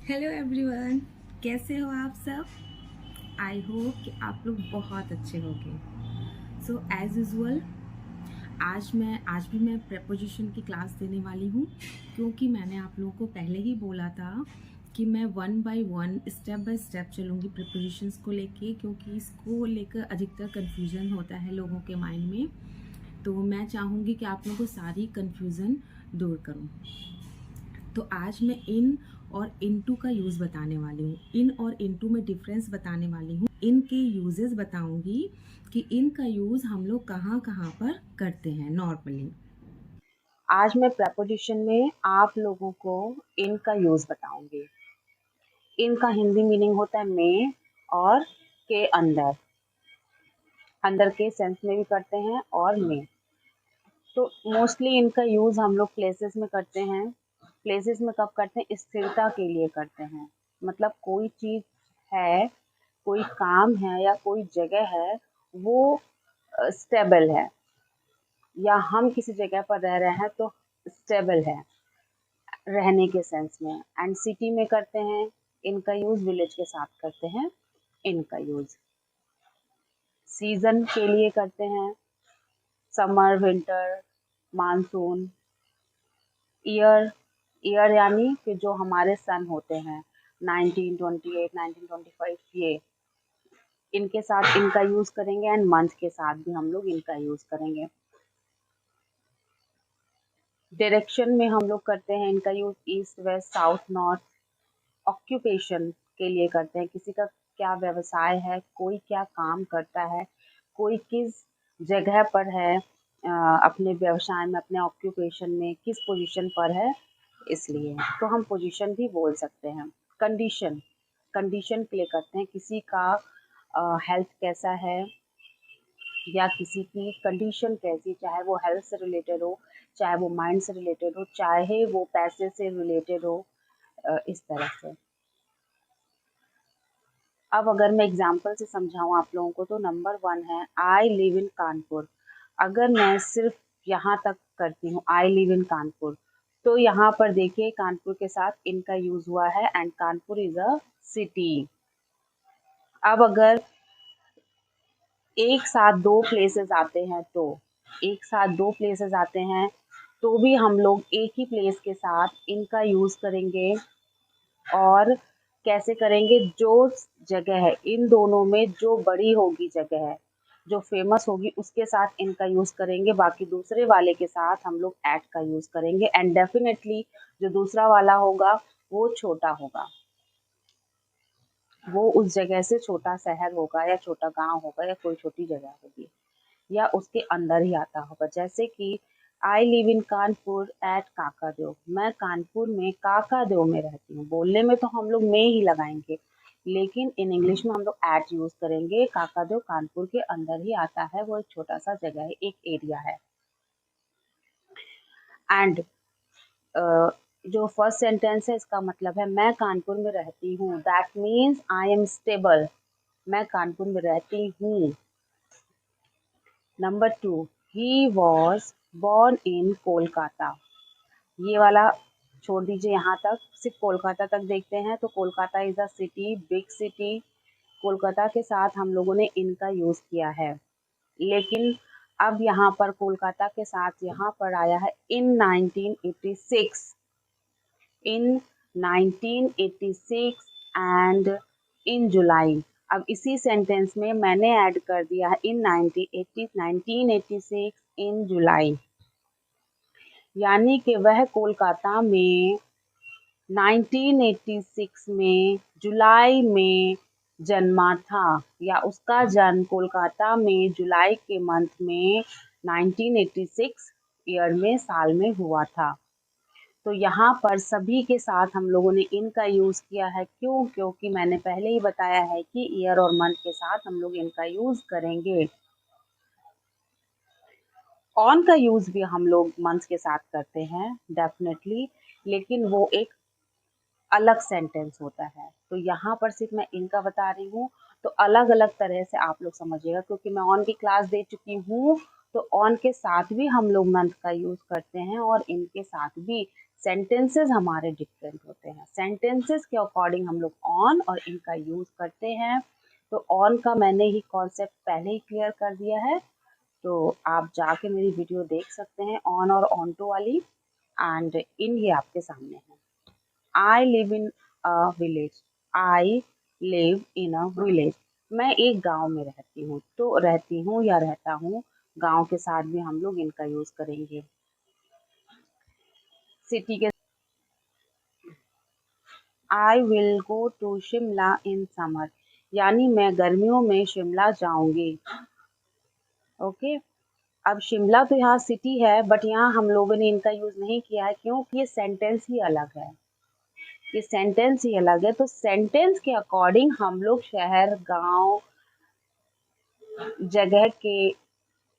Hello everyone, कैसे हो आप सब। आई होप कि आप लोग बहुत अच्छे होंगे। सो एज यूजुअल आज भी मैं प्रेपोजिशन की क्लास देने वाली हूँ, क्योंकि मैंने आप लोगों को पहले ही बोला था कि मैं one by one step by step चलूँगी प्रेपोजिशंस को लेके, क्योंकि इसको लेकर अधिकतर कन्फ्यूज़न होता है लोगों के माइंड में। तो मैं चाहूँगी कि आप लोगों को सारी कन्फ्यूज़न दूर करूँ। तो आज मैं इन और इनटू का यूज़ बताने वाली हूँ। इन और इनटू में डिफरेंस बताने वाली हूँ। इन के यूजेस बताऊंगी कि इन का यूज़ हम लोग कहाँ कहाँ पर करते हैं नॉर्मली। आज मैं प्रेपोजिशन में आप लोगों को इन का यूज़ बताऊंगी। इन का हिंदी मीनिंग होता है में और के अंदर, अंदर के सेंस में भी करते हैं और में। तो मोस्टली इनका यूज़ हम लोग प्लेसेस में करते हैं। प्लेसेस में कब करते हैं? स्थिरता के लिए करते हैं। मतलब कोई चीज़ है, कोई काम है या कोई जगह है, वो स्टेबल है, या हम किसी जगह पर रह रहे हैं तो स्टेबल है रहने के सेंस में। एंड सिटी में करते हैं इनका यूज़, विलेज के साथ करते हैं इनका यूज़। सीजन के लिए करते हैं, summer, winter, monsoon. Year, year यानी कि जो हमारे सन होते हैं 1928, 1925, ये इनके साथ इनका यूज़ करेंगे। एंड मंथ के साथ भी हम लोग इनका यूज़ करेंगे। डायरेक्शन में हम लोग करते हैं इनका use east, west, south, north. Occupation के लिए करते हैं, किसी का क्या व्यवसाय है, कोई क्या काम करता है, कोई किस जगह पर है, अपने व्यवसाय में, अपने ऑक्यूपेशन में किस पोजीशन पर है, इसलिए तो हम पोजीशन भी बोल सकते हैं। कंडीशन, कंडीशन के लिए करते हैं, किसी का हेल्थ कैसा है या किसी की कंडीशन कैसी, चाहे वो हेल्थ से रिलेटेड हो, चाहे वो माइंड से रिलेटेड हो, चाहे वो पैसे से रिलेटेड हो, इस तरह से। अब अगर मैं एग्जाम्पल से समझाऊँ आप लोगों को, तो नंबर 1 है आई लिव इन कानपुर। अगर मैं सिर्फ यहाँ तक करती हूँ आई लिव इन कानपुर, तो यहाँ पर देखिए कानपुर के साथ इनका यूज हुआ है and Kanpur is a city. अब अगर एक साथ दो प्लेसेस आते हैं, तो एक साथ दो प्लेसेस आते हैं तो भी हम लोग एक ही प्लेस के साथ इनका यूज करेंगे। और कैसे करेंगे? जो जगह है इन दोनों में, जो बड़ी होगी जगह है, जो फेमस होगी, उसके साथ इनका यूज करेंगे। बाकी दूसरे वाले के साथ हम लोग एट का यूज करेंगे। एंड डेफिनेटली जो दूसरा वाला होगा वो छोटा होगा, वो उस जगह से छोटा शहर होगा या छोटा गांव होगा या कोई छोटी जगह होगी, या उसके अंदर ही आता होगा। जैसे कि I live in Kanpur at Kakadev. मैं कानपुर में काकादेव में रहती हूँ। बोलने में तो हम लोग में ही लगाएंगे, लेकिन इन इंग्लिश में हम लोग एट यूज करेंगे। काकादेव कानपुर के अंदर ही आता है, वो एक छोटा सा जगह है, एक एरिया है। एंड जो फर्स्ट सेंटेंस है, इसका मतलब है मैं कानपुर में रहती हूँ। That means I am stable. मैं कानपुर में रहती हूँ। Number 2, he was born in Kolkata. ये वाला छोड़ दीजिए, यहाँ तक सिर्फ कोलकाता तक देखते हैं। तो Kolkata is a city, big city. Kolkata के साथ हम लोगों ने इनका यूज किया है, लेकिन अब यहाँ पर कोलकाता के साथ यहाँ पर आया है इन 1986, इन 1986 एंड इन जुलाई। अब इसी सेंटेंस में मैंने ऐड कर दिया है इन 1986 इन जुलाई, यानी कि वह कोलकाता में 1986 में जुलाई में जन्मा था, या उसका जन्म कोलकाता में जुलाई के मंथ में 1986 ईयर में, साल में हुआ था। तो यहाँ पर सभी के साथ हम लोगों ने इनका यूज़ किया है। क्यों? क्योंकि मैंने पहले ही बताया है कि ईयर और मंथ के साथ हम लोग इनका यूज़ करेंगे। ऑन का यूज़ भी हम लोग मंथ के साथ करते हैं डेफिनेटली, लेकिन वो एक अलग सेंटेंस होता है। तो यहाँ पर सिर्फ मैं इनका बता रही हूँ, तो अलग अलग तरह से आप लोग समझिएगा, क्योंकि मैं ऑन की क्लास दे चुकी हूँ तो ऑन के साथ भी हम लोग मंथ का यूज करते हैं और इनके साथ भी सेंटेंसेस हमारे डिफरेंट होते हैं। सेंटेंसेस के अकॉर्डिंग हम लोग ऑन और इनका यूज करते हैं। तो ऑन का मैंने ही कॉन्सेप्ट पहले ही क्लियर कर दिया है, तो आप जाके मेरी वीडियो देख सकते हैं ऑन और ऑन टू वाली। एंड इन ये आपके सामने है। आई live in a village. I live in a village. मैं एक गांव में रहती हूँ। तो रहती हूँ या रहता हूँ, गांव के साथ भी हम लोग इनका यूज करेंगे। सिटी के I will go to Shimla in summer, यानी मैं गर्मियों में शिमला जाऊंगी। ओके, अब शिमला तो यहाँ सिटी है, बट यहाँ हम लोगों ने इनका यूज नहीं किया है क्योंकि ये सेंटेंस ही अलग है। ये सेंटेंस ही अलग है, तो सेंटेंस के अकॉर्डिंग हम लोग शहर, गांव, जगह के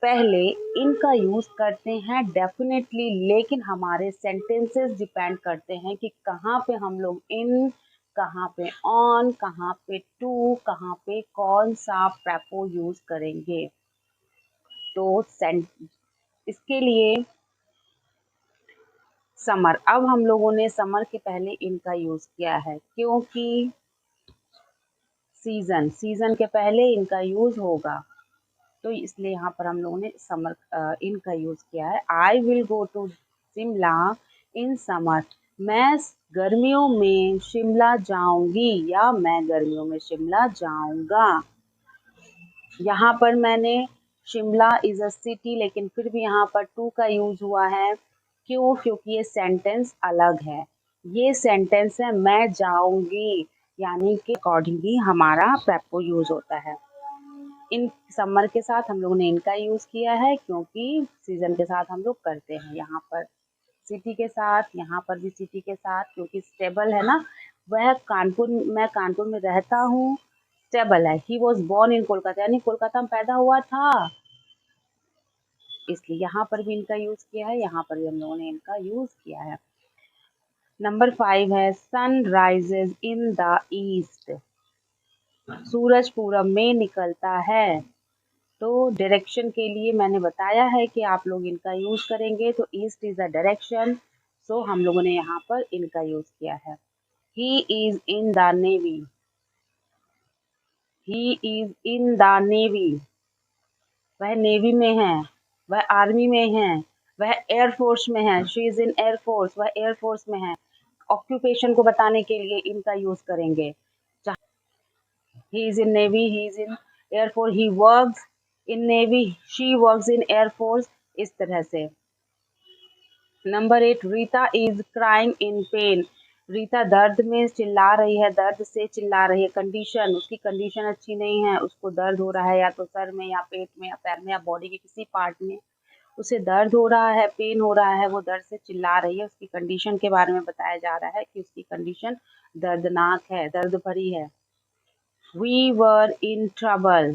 पहले इनका यूज करते हैं डेफिनेटली। लेकिन हमारे सेंटेंसेस डिपेंड करते हैं कि कहाँ पे हम लोग इन, कहाँ पे ऑन, कहाँ पे टू, कहाँ पे कौन सा प्रेपो यूज करेंगे। तो इसके लिए समर, अब हम लोगों ने समर के पहले इनका यूज किया है क्योंकि सीजन के पहले इनका यूज होगा, तो इसलिए यहाँ पर हम लोगों ने समर इनका यूज किया है। I will go to Shimla in summer, मैं गर्मियों में शिमला जाऊंगी या मैं गर्मियों में शिमला जाऊंगा। यहाँ पर मैंने शिमला इज अ सिटी, लेकिन फिर भी यहाँ पर टू का यूज हुआ है। क्यों? क्योंकि ये सेंटेंस अलग है। ये सेंटेंस है मैं जाऊंगी, यानी कि अकॉर्डिंगली हमारा प्रेपो यूज होता है। इन समर के साथ हम लोगों ने इनका यूज किया है क्योंकि सीजन के साथ हम लोग करते हैं। यहाँ पर सिटी के साथ, यहाँ पर भी सिटी के साथ, क्योंकि स्टेबल है ना। वह कानपुर, मैं कानपुर में रहता हूँ, स्टेबल है। He was born in Kolkata, यानी कोलकाता में पैदा हुआ था, इसलिए यहाँ पर भी इनका यूज किया है, यहाँ पर भी हम लोगों ने इनका यूज किया है। नंबर 5 है sun rises in the east, सूरज पूरब में निकलता है। तो डायरेक्शन के लिए मैंने बताया है कि आप लोग इनका यूज करेंगे, तो ईस्ट इज अ डायरेक्शन, सो हम लोगों ने यहाँ पर इनका यूज किया है। He is in the navy, he is in the navy, वह नेवी में है, वह आर्मी में है, वह एयरफोर्स में है। शी इज इन एयरफोर्स, वह एयरफोर्स में है। ऑक्यूपेशन को बताने के लिए इनका यूज करेंगे। He is in Navy, he is in Air Force, he works in Navy, she works in Air Force, इस तरह से। Number 8, Rita is crying in pen, Rita दर्द में चिल्ला रही है, दर्द से चिल्ला रही है। कंडीशन, उसकी कंडीशन अच्छी नहीं है, उसको दर्द हो रहा है, या तो सर में या पेट में या पैर में या बॉडी के किसी पार्ट में उसे दर्द हो रहा है, पेन हो रहा है, वो दर्द से चिल्ला रही है। उसकी कंडीशन के बारे में बताया जा रहा है कि उसकी कंडीशन दर्दनाक है, दर्द भरी है। We were in trouble,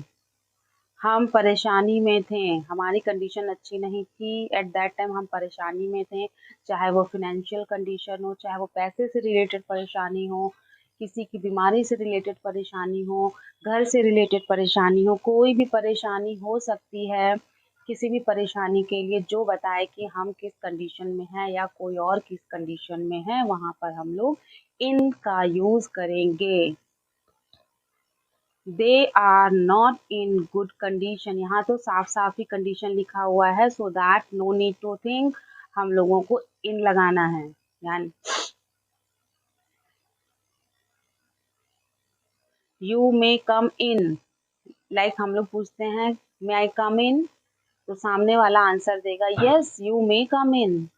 हम परेशानी में थे, हमारी कंडीशन अच्छी नहीं थी। एट दैट टाइम हम परेशानी में थे, चाहे वो फिनेंशियल कंडीशन हो, चाहे वो पैसे से रिलेटेड परेशानी हो, किसी की बीमारी से रिलेटेड परेशानी हो, घर से रिलेटेड परेशानी हो, कोई भी परेशानी हो सकती है। किसी भी परेशानी के लिए जो बताए कि हम किस कंडीशन में हैं या कोई और किस कंडीशन में है, वहाँ पर हम लोग इन का यूज़ करेंगे। They are not in good condition, यहाँ तो साफ साफ ही कंडीशन लिखा हुआ है, so that no need to think, हम लोगों को इन लगाना है। यानी you may come in, like हम लोग पूछते हैं मे आई कम इन, तो सामने वाला आंसर देगा यस यू मे कम इन।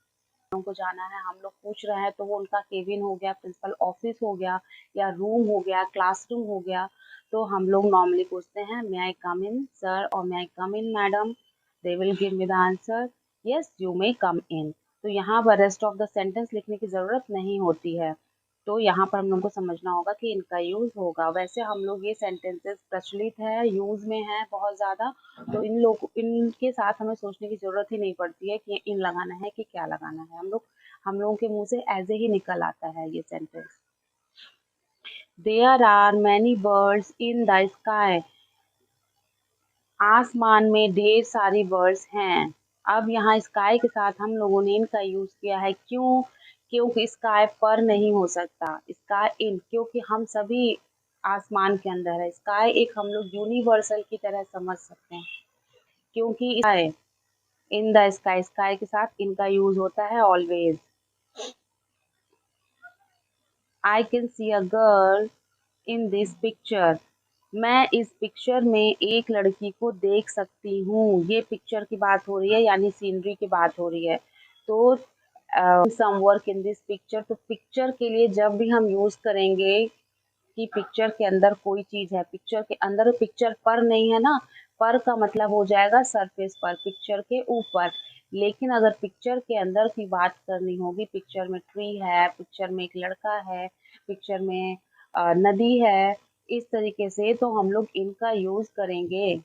को जाना है, हम लोग पूछ रहे हैं, तो वो उनका केबिन हो गया, प्रिंसिपल ऑफिस हो गया, या रूम हो गया, क्लासरूम हो गया। तो हम लोग नॉर्मली पूछते हैं मे आई कम इन सर और may I come in madam, they will give me the answer yes you may come in. तो यहाँ पर रेस्ट ऑफ द सेंटेंस लिखने की ज़रूरत नहीं होती है, तो यहाँ पर हम लोग को समझना होगा कि इनका यूज़ होगा। वैसे हम लोग ये सेंटेंसेस प्रचलित है, यूज़ में है बहुत ज़्यादा, तो इनके साथ हमें सोचने की ज़रूरत ही नहीं पड़ती है कि इन लगाना है कि क्या लगाना है। हम लोगों के मुंह से ऐसे ही निकल आता है ये sentence. There are many birds in the sky, आसमान में ढेर सारी बर्ड्स हैं। अब यहाँ स्काई के साथ हम लोगों ने इनका यूज किया है, क्यों? क्योंकि स्काई पर नहीं हो सकता, स्काई इन, क्योंकि हम सभी आसमान के अंदर है। स्काई एक हम लोग यूनिवर्सल की तरह समझ सकते हैं, क्योंकि sky, in the sky, sky के साथ इनका यूज होता है always. I can see a girl in this picture. मैं इस पिक्चर में एक लड़की को देख सकती हूँ। ये पिक्चर की बात हो रही है, यानी सीनरी की बात हो रही है। तो some work in this picture, तो पिक्चर के लिए जब भी हम यूज करेंगे कि पिक्चर के अंदर कोई चीज है, पिक्चर के अंदर, पिक्चर पर नहीं है ना, पर का मतलब हो जाएगा सरफेस पर, पिक्चर के ऊपर। लेकिन अगर पिक्चर के अंदर की बात करनी होगी, पिक्चर में ट्री है, पिक्चर में एक लड़का है, पिक्चर में नदी है, इस तरीके से तो हम लोग इनका यूज करेंगे।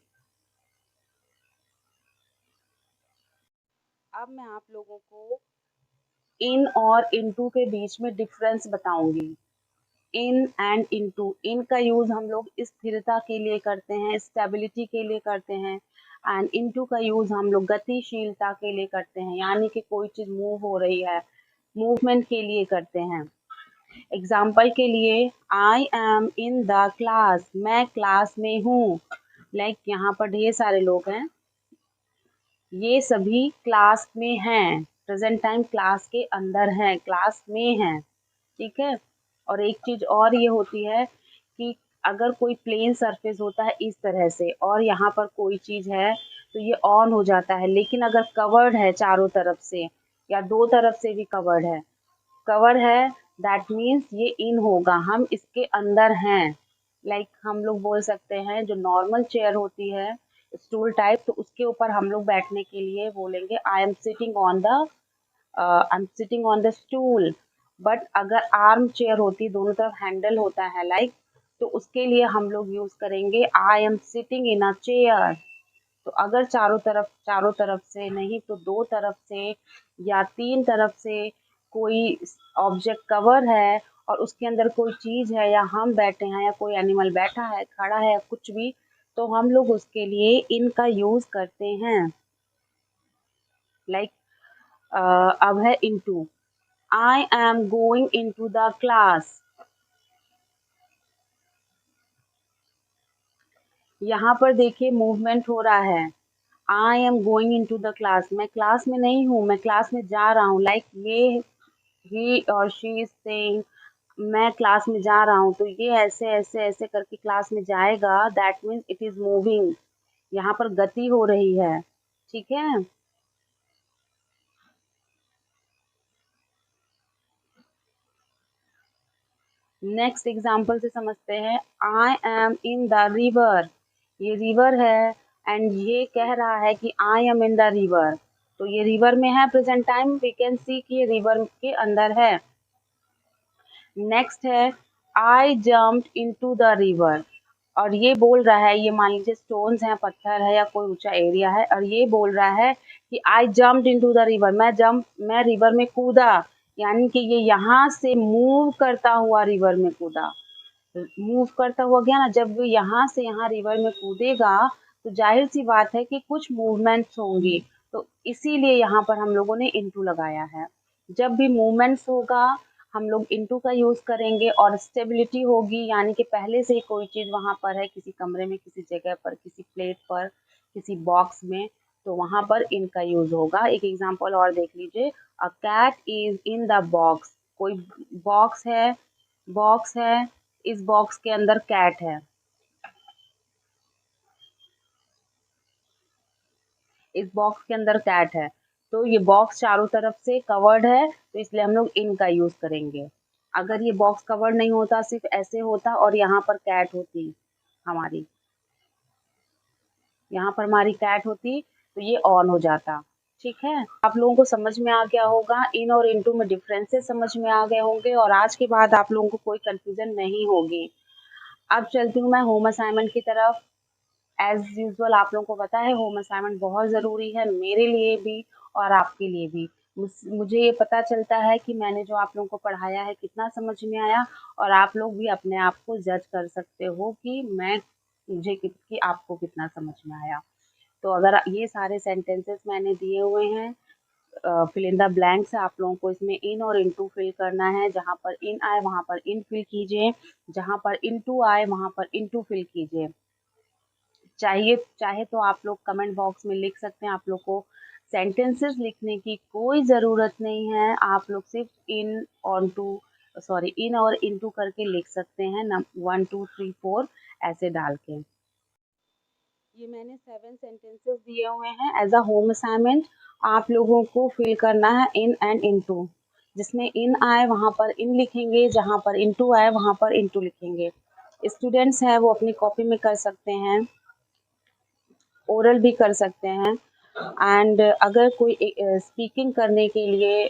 अब मैं आप लोगों को इन और इनटू के बीच में डिफरेंस बताऊंगी। इन एंड इनटू, इन का यूज हम लोग स्थिरता के लिए करते हैं, स्टेबिलिटी के लिए करते हैं। एंड इनटू का यूज हम लोग गतिशीलता के लिए करते हैं, यानी कि कोई चीज मूव हो रही है, मूवमेंट के लिए करते हैं। एग्जाम्पल के लिए, आई एम इन द क्लास, मैं क्लास में हूँ। लाइक यहाँ पर ढेर सारे लोग हैं, ये सभी क्लास में हैं, प्रेजेंट टाइम क्लास के अंदर हैं, क्लास में हैं, ठीक है। और एक चीज और ये होती है कि अगर कोई प्लेन सरफेस होता है इस तरह से और यहाँ पर कोई चीज है तो ये ऑन हो जाता है, लेकिन अगर कवर्ड है चारों तरफ से या दो तरफ से भी कवर्ड है, कवर है, दैट मीन्स ये इन होगा, हम इसके अंदर हैं। लाइक हम लोग बोल सकते हैं जो नॉर्मल चेयर होती है, स्टूल टाइप, तो उसके ऊपर हम लोग बैठने के लिए बोलेंगे I am sitting on the, I am sitting on the stool. But अगर आर्म चेयर होती, दोनों तरफ हैंडल होता है लाइक, तो उसके लिए हम लोग यूज करेंगे I am sitting in a chair. तो अगर चारों तरफ से नहीं तो दो तरफ से या तीन तरफ से कोई ऑब्जेक्ट कवर है और उसके अंदर कोई चीज है, या हम बैठे हैं, या कोई एनिमल बैठा है, खड़ा है, कुछ भी, तो हम लोग उसके लिए इनका यूज करते हैं। लाइक अब है into, I am going into the class. यहाँ पर देखिए मूवमेंट हो रहा है, I am going into the class, मैं क्लास में नहीं हूँ, मैं क्लास में जा रहा हूँ। लाइक ये ही और शी इज सेइंग मैं क्लास में जा रहा हूँ, तो ये ऐसे ऐसे ऐसे करके क्लास में जाएगा, that means it is moving, यहाँ पर गति हो रही है, ठीक है। नेक्स्ट एग्जाम्पल से समझते हैं, I am in the river, ये रिवर है एंड ये कह रहा है कि I am in the river, तो ये रिवर में है, present time we can see कि ये रिवर के अंदर है। नेक्स्ट है, I jumped into the river, और ये बोल रहा है, ये मान लीजिए स्टोन्स हैं, पत्थर है या कोई ऊंचा एरिया है, और ये बोल रहा है कि आई जम्प्ड इनटू द रिवर, मैं रिवर में कूदा, यानी कि ये यहाँ से मूव करता हुआ रिवर में कूदा। मूव करता हुआ गया ना, जब वो यहाँ से यहाँ रिवर में कूदेगा तो जाहिर सी बात है कि कुछ मूवमेंट्स होंगी, तो इसीलिए यहाँ पर हम लोगों ने इनटू लगाया है। जब भी मूवमेंट्स होगा हम लोग इनटू का यूज करेंगे, और स्टेबिलिटी होगी, यानी कि पहले से ही कोई चीज वहां पर है, किसी कमरे में, किसी जगह पर, किसी प्लेट पर, किसी बॉक्स में, तो वहां पर इनका यूज होगा। एक एग्जांपल और देख लीजिए, a cat is in the box, कोई बॉक्स है, बॉक्स है, इस बॉक्स के अंदर कैट है, इस बॉक्स के अंदर कैट है, तो ये बॉक्स चारों तरफ से कवर्ड है, तो इसलिए हम लोग इन का यूज करेंगे। अगर ये बॉक्स कवर्ड नहीं होता, सिर्फ ऐसे होता और यहाँ पर कैट होती हमारी, यहाँ पर हमारी कैट होती, तो ये ऑन हो जाता, ठीक है। आप लोगों को समझ में आ गया होगा, इन और इनटू में डिफरेंसेस समझ में आ गए होंगे, और आज के बाद आप लोगों को कोई कंफ्यूजन नहीं होगी। अब चलती हूँ मैं होम असाइनमेंट की तरफ। एज यूजुअल आप लोगों को पता है होम असाइनमेंट बहुत ज़रूरी है, मेरे लिए भी और आपके लिए भी। मुझे ये पता चलता है कि मैंने जो आप लोगों को पढ़ाया है कितना समझ में आया, और आप लोग भी अपने आप को जज कर सकते हो कि मैं मुझे कि आपको कितना समझ में आया। तो अगर ये सारे सेंटेंसेस मैंने दिए हुए हैं, फिल इन द ब्लैंक्स, आप लोगों को इसमें इन और इनटू फिल करना है। जहाँ पर इन आए वहाँ पर इन फिल कीजिए, जहाँ पर इनटू आए वहाँ पर इनटू फिल कीजिए। चाहे तो आप लोग कमेंट बॉक्स में लिख सकते हैं। आप लोग को सेंटेंसेस लिखने की कोई ज़रूरत नहीं है, आप लोग सिर्फ इन और इनटू करके लिख सकते हैं, 1 2 3 4 ऐसे डाल के। ये मैंने 7 सेंटेंसेस दिए हुए हैं एज अ होम असाइनमेंट। आप लोगों को फिल करना है इन एंड इनटू। जिसमें इन आए वहाँ पर इन लिखेंगे, जहाँ पर इनटू आए वहाँ पर इनटू लिखेंगे। स्टूडेंट्स हैं वो अपनी कॉपी में कर सकते हैं, ओरल भी कर सकते हैं। एंड अगर कोई स्पीकिंग करने के लिए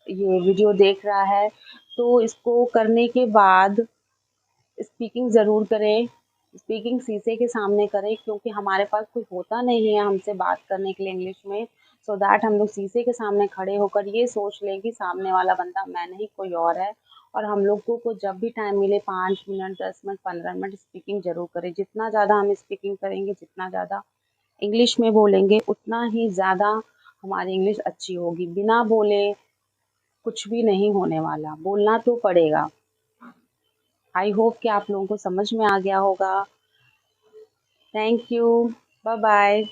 ये वीडियो देख रहा है तो इसको करने के बाद स्पीकिंग ज़रूर करें। स्पीकिंग शीशे के सामने करें, क्योंकि हमारे पास कोई होता नहीं है हमसे बात करने के लिए इंग्लिश में। सो दैट हम लोग शीशे के सामने खड़े होकर ये सोच लें कि सामने वाला बंदा मैं नहीं कोई और है। और हम लोगों को जब भी टाइम मिले 5 मिनट 10 मिनट 15 मिनट स्पीकिंग ज़रूर करें। जितना ज़्यादा हम स्पीकिंग करेंगे, जितना ज़्यादा इंग्लिश में बोलेंगे, उतना ही ज़्यादा हमारी इंग्लिश अच्छी होगी। बिना बोले कुछ भी नहीं होने वाला, बोलना तो पड़ेगा। आई होप कि आप लोगों को समझ में आ गया होगा। Thank you. Bye bye.